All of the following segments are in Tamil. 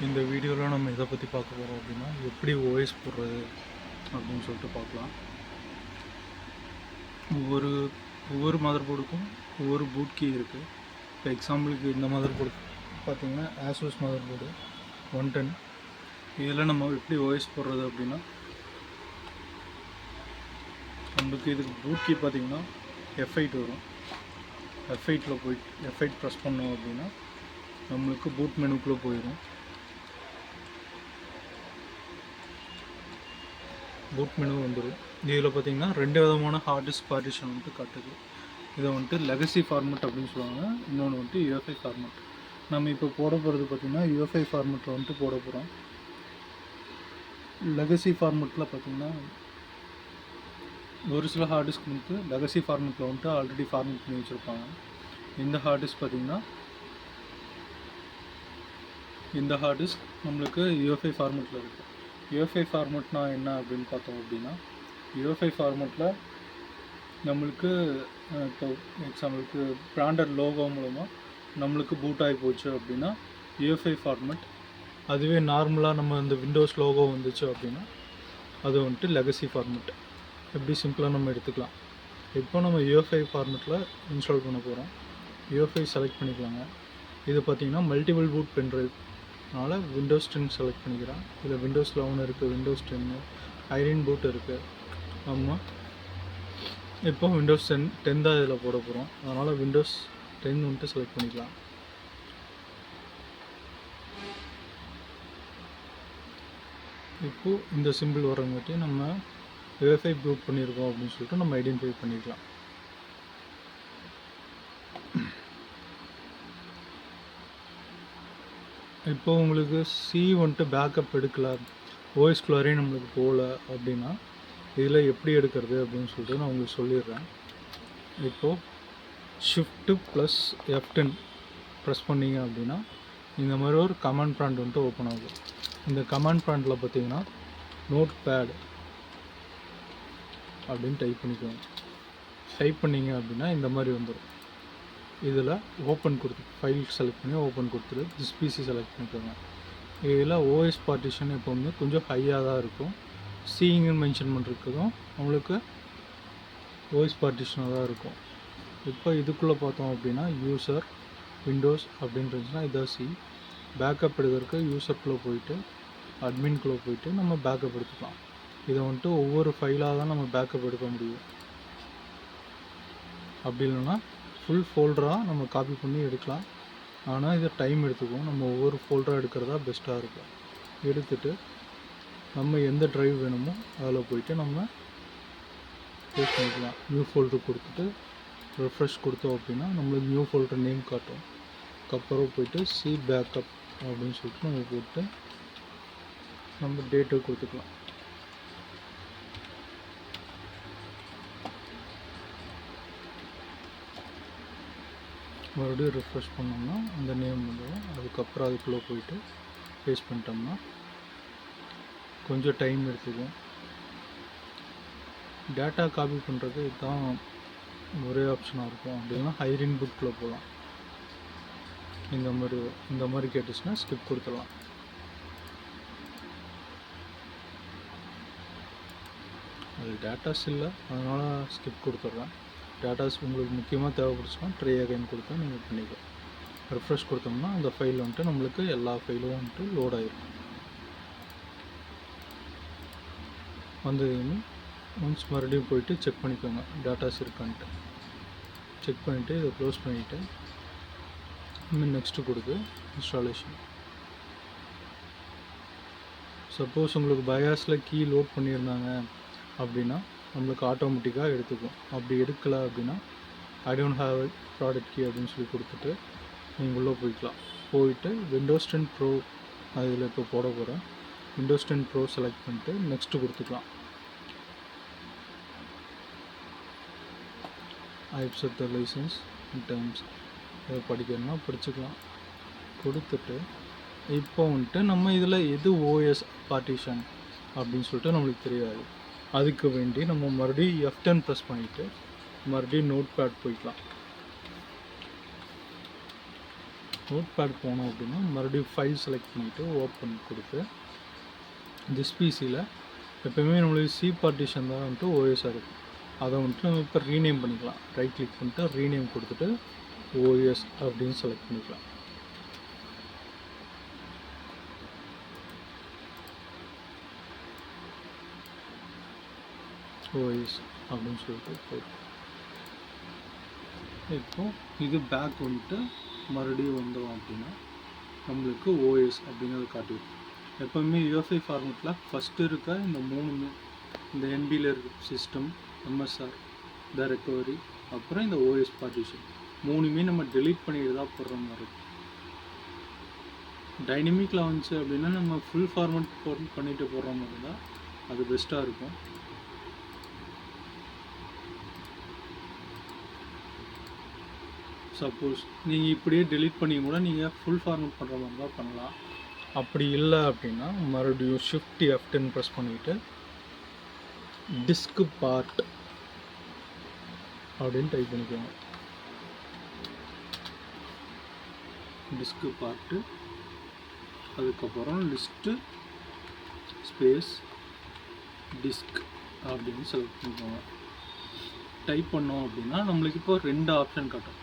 இந்த வீடியோவில் நம்ம இதை பற்றி பார்க்க போகிறோம் அப்படின்னா எப்படி ஓஎஸ் போடுறது அப்படின்னு சொல்லிட்டு பார்க்கலாம். ஒவ்வொரு ஒவ்வொரு மதர் போர்டுக்கும் ஒவ்வொரு பூட் கீ இருக்குது. இப்போ எக்ஸாம்பிளுக்கு இந்த மதர் போர்டு பார்த்திங்கன்னா ஆசூஸ் மதர் போர்டு 110. இதில் நம்ம எப்படி ஓஎஸ் போடுறது அப்படின்னா நம்மளுக்கு இதுக்கு பூட் கீ பார்த்திங்கன்னா F8 வரும். F8 போயிட்டு F8 ப்ரெஸ் பண்ணோம் அப்படின்னா நம்மளுக்கு பூட் மெனுக்குள்ளே போயிடும். பூட் மெனு வந்துடும். இதில் பார்த்திங்கன்னா 2 விதமான ஹார்ட் டிஸ்க் பார்ட்டிஷன் வந்துட்டு காட்டுது. இதை வந்துட்டு லெகசி ஃபார்மெட் அப்படின்னு சொல்லுவாங்க, இன்னொன்று வந்துட்டு UFI ஃபார்மெட். நம்ம இப்போ போட போகிறது பார்த்திங்கன்னா UFI ஃபார்மெட்டில் வந்துட்டு போட போகிறோம். லெகசி ஃபார்மெட்டில் பார்த்திங்கன்னா ஒரு சில ஹார்ட் டிஸ்க் வந்துட்டு லெகசி ஃபார்மெட்டில் வந்துட்டு ஆல்ரெடி ஃபார்மெட் பண்ணி வச்சுருப்பாங்க. இந்த ஹார்ட் டிஸ்க் பார்த்திங்கன்னா இந்த ஹார்ட் டிஸ்க் நம்மளுக்கு UFI ஃபார்மெட்டில் இருக்குது. UFI ஃபார்மெட்னா என்ன அப்படின்னு பார்த்தோம் அப்படின்னா, UFI ஃபார்மெட்டில் நம்மளுக்கு இப்போ எக்ஸாம்பிளுக்கு பிராண்டட் லோகோ மூலமாக நம்மளுக்கு பூட் ஆகி போச்சு அப்படின்னா UFI ஃபார்மெட். அதுவே நார்மலாக நம்ம இந்த விண்டோஸ் லோகோ வந்துச்சு அப்படின்னா அது வந்துட்டு லெகசி ஃபார்மெட். எப்படி சிம்பிளாக நம்ம எடுத்துக்கலாம். இப்போ நம்ம UFI ஃபார்மெட்டில் இன்ஸ்டால் பண்ண போகிறோம். UFI செலக்ட் பண்ணிக்கலாங்க. இது பார்த்திங்கன்னா மல்டிபிள் பூட் பென்ட்ரைவ், அதனால் விண்டோஸ் 10 செலக்ட் பண்ணிக்கிறேன். இதில் விண்டோஸ் 11 இருக்குது, விண்டோஸ் 10, ஐரின் பூட் இருக்குது. நம்ம இப்போ விண்டோஸ் 10 தான் இதில் போட போகிறோம், அதனால் விண்டோஸ் 10 வந்துட்டு செலக்ட் பண்ணிக்கலாம். இப்போது இந்த சிம்பிள் வரங்காட்டி நம்ம UFI பூட் பண்ணியிருக்கோம் அப்படின்னு சொல்லிட்டு நம்ம ஐடென்டிஃபை பண்ணிக்கலாம். இப்போ உங்களுக்கு வந்துட்டு பேக்கப் எடுக்கல, ஓஎஸ்குள்ளாரே நம்மளுக்கு போகல அப்படின்னா இதில் எப்படி எடுக்கிறது அப்படின்னு சொல்லிட்டு நான் உங்களுக்கு சொல்லிடுறேன். இப்போது Shift+F10 ப்ரெஸ் பண்ணிங்க அப்படின்னா இந்த மாதிரி ஒரு கமாண்ட் ப்ராம்ப்ட் வந்துட்டு ஓப்பன் ஆகும். இந்த கமாண்ட் ப்ராம்ப்டில் பார்த்தீங்கன்னா நோட் பேட் அப்படின்னு டைப் பண்ணிக்கோங்க. டைப் பண்ணிங்க அப்படின்னா இந்த மாதிரி வந்துடும். இதில் ஓப்பன் கொடுத்து ஃபைல் செலக்ட் பண்ணி ஓப்பன் கொடுத்துட்டு திஸ் பிசி செலக்ட் பண்ணிக்கோங்க. இதில் ஓஎஸ் பார்ட்டிஷன் எப்போவுமே கொஞ்சம் ஹையாக தான் இருக்கும். சீயிங்னு மென்ஷன் பண்ணுறதுக்கும் நம்மளுக்கு ஓஎஸ் பார்ட்டிஷனாக தான் இருக்கும். இப்போ இதுக்குள்ளே பார்த்தோம் அப்படின்னா யூசர் விண்டோஸ் அப்படின்னு இருந்துச்சுன்னா இதான் சி. பேக்கப் எடுக்கிறதுக்கு யூசர்க்குள்ளே போயிட்டு அட்மின்குள்ளே போயிட்டு நம்ம பேக்கப் எடுத்துக்கலாம். இதை வந்துட்டு ஒவ்வொரு ஃபைலாக தான் நம்ம பேக்கப் எடுக்க முடியும். அப்படி இல்லைன்னா ஃபுல் ஃபோல்டராக நம்ம காப்பி பண்ணி எடுக்கலாம். ஆனால் இது டைம் எடுத்துக்கும். நம்ம ஒவ்வொரு ஃபோல்டராக எடுக்கிறதா பெஸ்ட்டாக இருக்கும். எடுத்துகிட்டு நம்ம எந்த ட்ரைவ் வேணுமோ அதில் போயிட்டு நம்ம பேஸ்ட் பண்ணிக்கலாம். நியூ ஃபோல்டர் கொடுத்துட்டு ரெஃப்ரெஷ் கொடுத்தோம் அப்படின்னா நம்மளுக்கு நியூ ஃபோல்டர் நேம் காட்டும். அதுக்கப்புறம் போயிட்டு சி பேக்கப் அப்படின்னு சொல்லிட்டு நம்ம போட்டு நம்ம டேட்டை கொடுத்துக்கலாம். மறுபடியும் ரெஃப்ரெஷ் பண்ணோம்னா அந்த நேம் வந்துடும். அதுக்கப்புறம் அதுக்குள்ளே போயிட்டு பேஸ்ட் பண்ணிட்டோம்னா கொஞ்சம் டைம் எடுத்துக்கும். டேட்டா காப்பி பண்ணுறது இதுதான் ஒரே ஆப்ஷனாக இருக்கும். அப்படின்னா ஐரின் பூட்குள்ளே போகலாம். இந்த மாதிரி கேட்டுச்சுன்னா ஸ்கிப் கொடுத்துடலாம். அது டேட்டாஸ் இல்லை, அதனால் ஸ்கிப் கொடுத்துட்றேன். டேட்டாஸ் உங்களுக்கு முக்கியமாக தேவைப்படுச்சுன்னா ட்ரை அகைன் கொடுத்தா நீங்கள் பண்ணிக்கலாம். ரெஃப்ரெஷ் கொடுத்தோம்னா அந்த ஃபைல் வந்துட்டு நம்மளுக்கு எல்லா ஃபைலும் வந்துட்டு லோட் ஆகிருக்கும். வந்ததுன்னு ஒன்ஸ் மறுபடியும் போயிட்டு செக் பண்ணிக்கோங்க டேட்டாஸ் இருக்கான்ட்டு. செக் பண்ணிவிட்டு இதை க்ளோஸ் பண்ணிவிட்டு இன்னும் நெக்ஸ்ட்டு கொடுத்து இன்ஸ்டாலேஷன். சப்போஸ் உங்களுக்கு பயாஸில் கீ லோட் பண்ணியிருந்தாங்க அப்படின்னா நம்மளுக்கு ஆட்டோமேட்டிக்காக எடுத்துக்கும். அப்படி எடுக்கலை அப்படின்னா I don't have product key அப்படின்னு சொல்லி கொடுத்துட்டு நீங்கள் உள்ளே போய்க்கலாம். போயிட்டு விண்டோஸ் 10 ப்ரோ அதில் இப்போ போட போகிறேன். விண்டோஸ் 10 ப்ரோ செலக்ட் பண்ணிட்டு நெக்ஸ்ட்டு கொடுத்துக்கலாம். I accept the license in terms. இதை படிக்கணும்னா படிச்சுக்கலாம். கொடுத்துட்டு இப்போ வந்துட்டு நம்ம இதில் எது ஓஎஸ் பார்ட்டிஷன் அப்படின்னு சொல்லிட்டு நம்மளுக்கு தெரியாது. அதுக்கு வேண்டி நம்ம மறுபடியும் F10 ப்ரெஸ் பண்ணிவிட்டு மறுபடியும் நோட் பேட் போய்க்கலாம். நோட் பேட் போனோம் அப்படின்னா மறுபடியும் ஃபைல் செலக்ட் பண்ணிவிட்டு ஓப்பன் கொடுத்து திஸ் பிசியில் எப்போயுமே நம்மளுக்கு சி பார்ட்டிஷன் தான் வந்துட்டு ஓஎஸ்ஸாக இருக்கும். அதை வந்துட்டு நம்ம இப்போ ரீநேம் பண்ணிக்கலாம். ரைட் கிளிக் பண்ணிட்டு ரீநேம் கொடுத்துட்டு ஓஎஸ் அப்படின்னு செலக்ட் பண்ணிக்கலாம். ஓஎஸ் அப்படின்னு சொல்லிட்டு போயிடும். இப்போது இது பேக் வந்துட்டு மறுபடியும் வந்தோம் அப்படின்னா நம்மளுக்கு ஓஎஸ் அப்படிங்கிறது காட்டிடும். எப்போவுமே யூஎஃப்ஐ ஃபார்மெட்டில் ஃபஸ்ட்டு இருக்க இந்த மூணுமே, இந்த என்பியில் இருக்க சிஸ்டம், எம்எஸ்ஆர், த ரெக்கவரி, அப்புறம் இந்த ஓஎஸ் பார்ட்டிஷன் மூணுமே நம்ம டெலீட் பண்ணிட்டு தான் போடுற மாதிரி இருக்கும். டைனமிக்கில் வந்துச்சு அப்படின்னா நம்ம ஃபுல் ஃபார்மெட் பண்ணிட்டு போடுற மாதிரி தான் அது பெஸ்ட்டாக இருக்கும். சப்போஸ் நீங்கள் இப்படியே டெலீட் பண்ணி கூட நீங்கள் ஃபுல் ஃபார்மெட் பண்ணுற மாதிரி தான் பண்ணலாம். அப்படி இல்லை அப்படின்னா மறுபடியும் ஷிஃப்ட் F10 ப்ரெஸ் பண்ணிவிட்டு டிஸ்க் பார்ட் அப்படின்னு டைப் பண்ணிக்கோங்க. டிஸ்க் பார்ட்டு, அதுக்கப்புறம் லிஸ்ட்டு ஸ்பேஸ் டிஸ்க் அப்படின்னு செலக்ட் பண்ணிக்கோங்க. டைப் பண்ணோம் அப்படின்னா நம்மளுக்கு இப்போ 2 ஆப்ஷன் காட்டும்.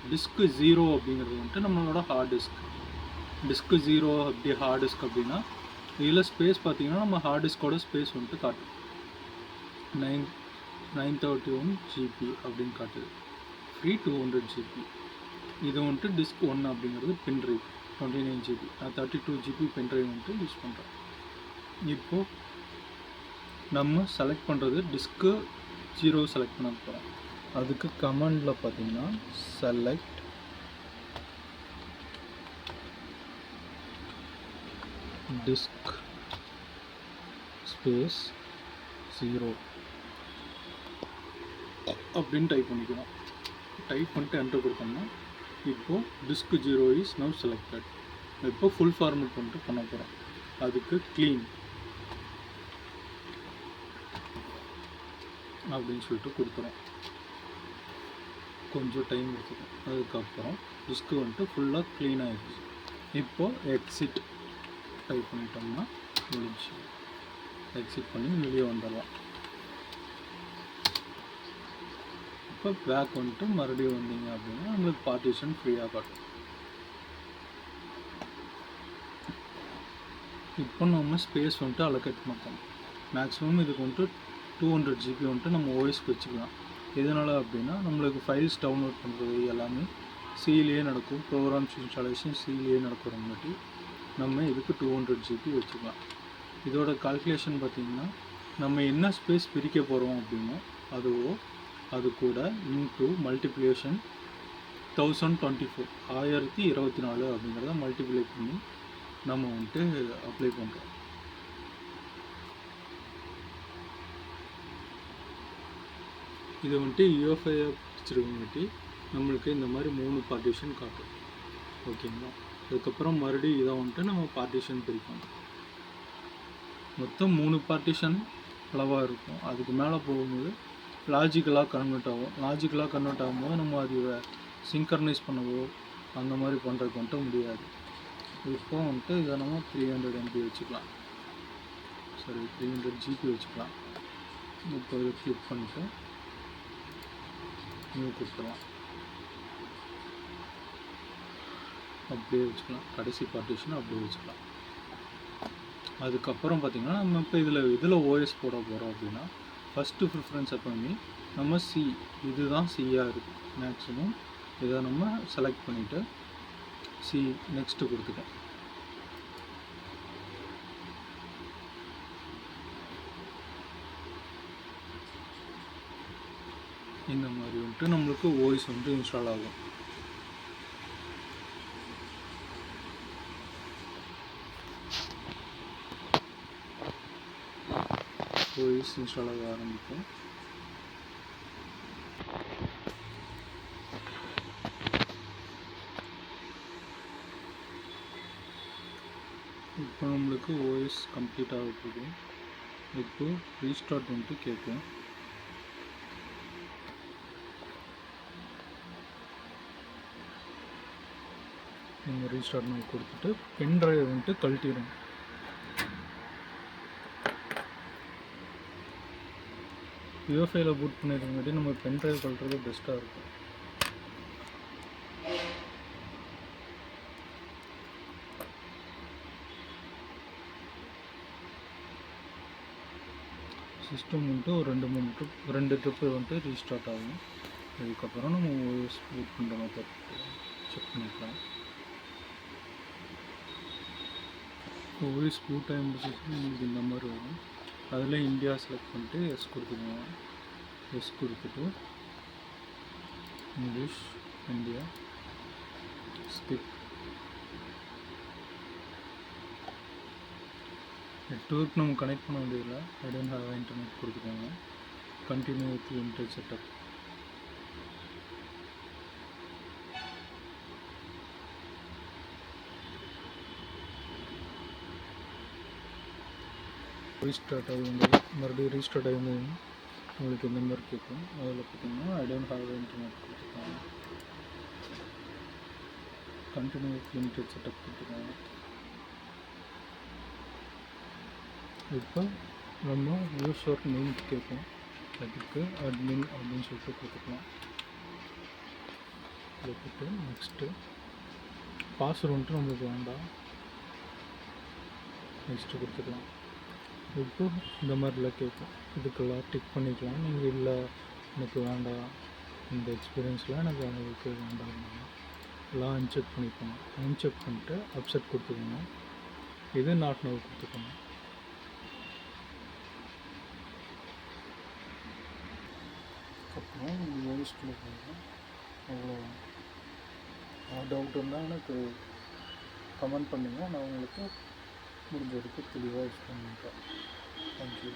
டிஸ்க்கு 0 அப்படிங்கிறது வந்துட்டு நம்மளோட ஹார்ட் டிஸ்க். டிஸ்க்கு 0 அப்படி ஹார்ட் டிஸ்க் அப்படின்னா இதில் ஸ்பேஸ் பார்த்தீங்கன்னா நம்ம ஹார்ட் டிஸ்கோட ஸ்பேஸ் வந்துட்டு காட்டும். 931 GB அப்படின்னு காட்டுது. Free 200 GB. இது வந்துட்டு டிஸ்க் 1 அப்படிங்கிறது பென்ட்ரைவ் 29 GB. நான் 32 GB பென்ட்ரைவ் வந்துட்டு யூஸ் பண்ணுறேன். இப்போது நம்ம செலக்ட் பண்ணுறது டிஸ்க்கு 0 செலக்ட் பண்ண போகிறோம். அதுக்கு கமாண்டில் பார்த்தீங்கன்னா செலக்ட் டிஸ்க் ஸ்பேஸ் 0 அப்படின்னு டைப் பண்ணிக்கலாம். டைப் பண்ணிட்டு என்டர் கொடுத்தோம்னா இப்போது டிஸ்க் 0 இஸ் நவ் செலக்டட். இப்போ ஃபுல் ஃபார்மெட் பண்ணிட்டு பண்ண போகிறோம். அதுக்கு க்ளீன் அப்படின்னு சொல்லிட்டு கொடுத்துறோம். கொஞ்சம் டைம் எடுத்துக்கும். அதுக்கப்புறம் டிஸ்க்கு வந்துட்டு ஃபுல்லாக க்ளீன் ஆகிடுச்சு. இப்போது எக்ஸிட் டைப் பண்ணிட்டோம்னா முடிஞ்சு. எக்ஸிட் பண்ணி வெளியே வந்துடலாம். இப்போ பேக் வந்துட்டு மறுபடியும் வந்தீங்க அப்படின்னா நம்மளுக்கு பார்ட்டிஷன் ஃப்ரீயாக காட்டும். இப்போ நம்ம ஸ்பேஸ் வந்துட்டு அலோகேட் பண்ணோம். மேக்ஸிமம் இதுக்கு வந்துட்டு 200 GB வந்துட்டு நம்ம ஓஎஸ்க்கு வச்சுக்கலாம். எதனால் அப்படின்னா நம்மளுக்கு ஃபைல்ஸ் டவுன்லோட் பண்ணுறது எல்லாமே சிலேயே நடக்கும். ப்ரோக்ராம்ஸ் இன்ஸ்டாலேஷன் சிலேயே நடக்கிறங்காட்டி நம்ம இதுக்கு 200 GB வச்சுக்கலாம். இதோட கால்குலேஷன் பார்த்திங்கன்னா நம்ம என்ன ஸ்பேஸ் பிரிக்க போகிறோம் அப்படின்னா அது கூட இன்டூ மல்டிப்ளிகேஷன் 1024 1024 அப்படிங்கிறத மல்டிப்ளை பண்ணி நம்ம வந்துட்டு அப்ளை பண்ணுறோம். இது வந்துட்டு யூஎஃப்ஐ பிடிச்சிருக்கங்காட்டி நம்மளுக்கு இந்த மாதிரி 3 பார்ட்டிஷன் காட்டும். ஓகேங்களா? அதுக்கப்புறம் மறுபடியும் இதை வந்துட்டு நம்ம பார்ட்டிஷன் பிரிக்கணும். மொத்தம் 3 பார்ட்டிஷன் அளவாக இருக்கும். அதுக்கு மேலே போகும்போது லாஜிக்கலாக கன்வெர்ட் ஆகும். லாஜிக்கலாக கன்வெர்ட் ஆகும்போது நம்ம அது சிங்க்ரனைஸ் பண்ணவோ அந்த மாதிரி பண்ணுறதுக்கு வந்துட்டு முடியாது. இப்போ வந்துட்டு இதை நம்ம 300 MB வச்சுக்கலாம். 300 GB வச்சுக்கலாம். இப்போ இதை கிளிக் பண்ணிட்டு நியூ கொடுத்துடலாம். அப்படியே வச்சுக்கலாம். கடைசி பார்ட்டிஷன் அப்படியே வச்சுக்கலாம். அதுக்கப்புறம் பார்த்திங்கன்னா நம்ம இப்போ இதில் ஓஎஸ் போட போகிறோம் அப்படின்னா ஃபஸ்ட்டு ப்ரிஃபரன்ஸ் எப்போவுமே நம்ம சி, இதுதான் சியாக இருக்கும் மேக்ஸிமம். இதை நம்ம செலக்ட் பண்ணிவிட்டு சி நெக்ஸ்ட்டு கொடுத்துட்டோம். இந்த மாதிரி வந்துட்டு நம்மளுக்கு ஓஎஸ் வந்துட்டு இன்ஸ்டால் ஆகும். ஓஎஸ் இன்ஸ்டால் ஆக ஆரம்பிக்கும். இப்போ நம்மளுக்கு ஓஎஸ் கம்ப்ளீட் ஆக போகுது. இப்போ ரீஸ்டார்ட் வந்துட்டு கேட்கும். நீங்கள் ரீஸ்டார்ட் பண்ணி கொடுத்துட்டு பென் ட்ரைவ் வந்துட்டு கழட்டிடும். யூஎஃப்ஐயில் பூட் பண்ணியிருக்கங்காட்டி நம்ம பென் ட்ரைவ் கழட்டுறது பெஸ்ட்டாக இருக்கும். சிஸ்டம் வந்துட்டு ஒரு 2 ட்ரிப்பு வந்துட்டு ரீஸ்டார்ட் ஆகும். அதுக்கப்புறம் நம்ம ஓஎஸ் பூட் பண்ணுற மெத்தட் செக் பண்ணிக்கலாம். ஓஎஸ் பூட் டைம் உங்களுக்கு இந்த மாதிரி வரும். அதில் இந்தியா செலக்ட் பண்ணிட்டு எஸ் கொடுத்துக்கோங்க. எஸ் கொடுத்துட்டு இங்கிலீஷ் இந்தியா ஸ்கிப். நெட்வொர்க் நம்ம கனெக்ட் பண்ண வேண்டியதில்லை. ஐ டோன்ட் ஹேவ் இன்டர்நெட் கொடுத்துக்கோங்க. Continue with limited setup. Restart ஆகுது. மறுபடியும் ரீஸ்டார்ட் ஆகுது. உங்களுக்கு இந்த மாதிரி கேட்கும். அதில் பார்த்தீங்கன்னா ஐ டோன்ட் ஹேவ் இன்டர்நெட் கொடுத்துருக்காங்க. கண்டினியூ வித் லிமிடெட் செட்டப் கொடுத்துருக்காங்க. இப்போ நம்ம யூசர் நேம் கேட்கும். அதுக்கு அட்மின் அப்படின்னு சொல்லிட்டு கொடுத்துக்கலாம். கொடுத்துட்டு நெக்ஸ்ட்டு பாஸ்வேர்டு வந்துட்டு நம்மளுக்கு வேண்டாம். நெக்ஸ்ட்டு கொடுத்துக்கலாம். இப்போ இந்த மாதிரிலாம் கேட்கும். இதுக்கெல்லாம் டிக் பண்ணிக்கலாம். நீங்கள் இல்லை எனக்கு வேண்டாம், இந்த எக்ஸ்பீரியன்ஸ்லாம் எனக்கு அவங்களுக்கு வேண்டாம், எல்லாம் அன்செக் பண்ணிக்கோங்க. அன்செக் பண்ணிட்டு அப்செட் கொடுத்துக்கோங்க. இது நாட் நவ் கொடுத்துக்கோங்க. அப்புறம் யூஸ்ஃபுல்லாக போகும். அவ்வளோ டவுட் இருந்தால் எனக்கு கமெண்ட் பண்ணுங்கள். நான் உங்களுக்கு முடிஞ்ச வரைக்கும் தெளிவாக எக்ஸ்பிளைன் பண்ணுறேன். தேங்க்யூ.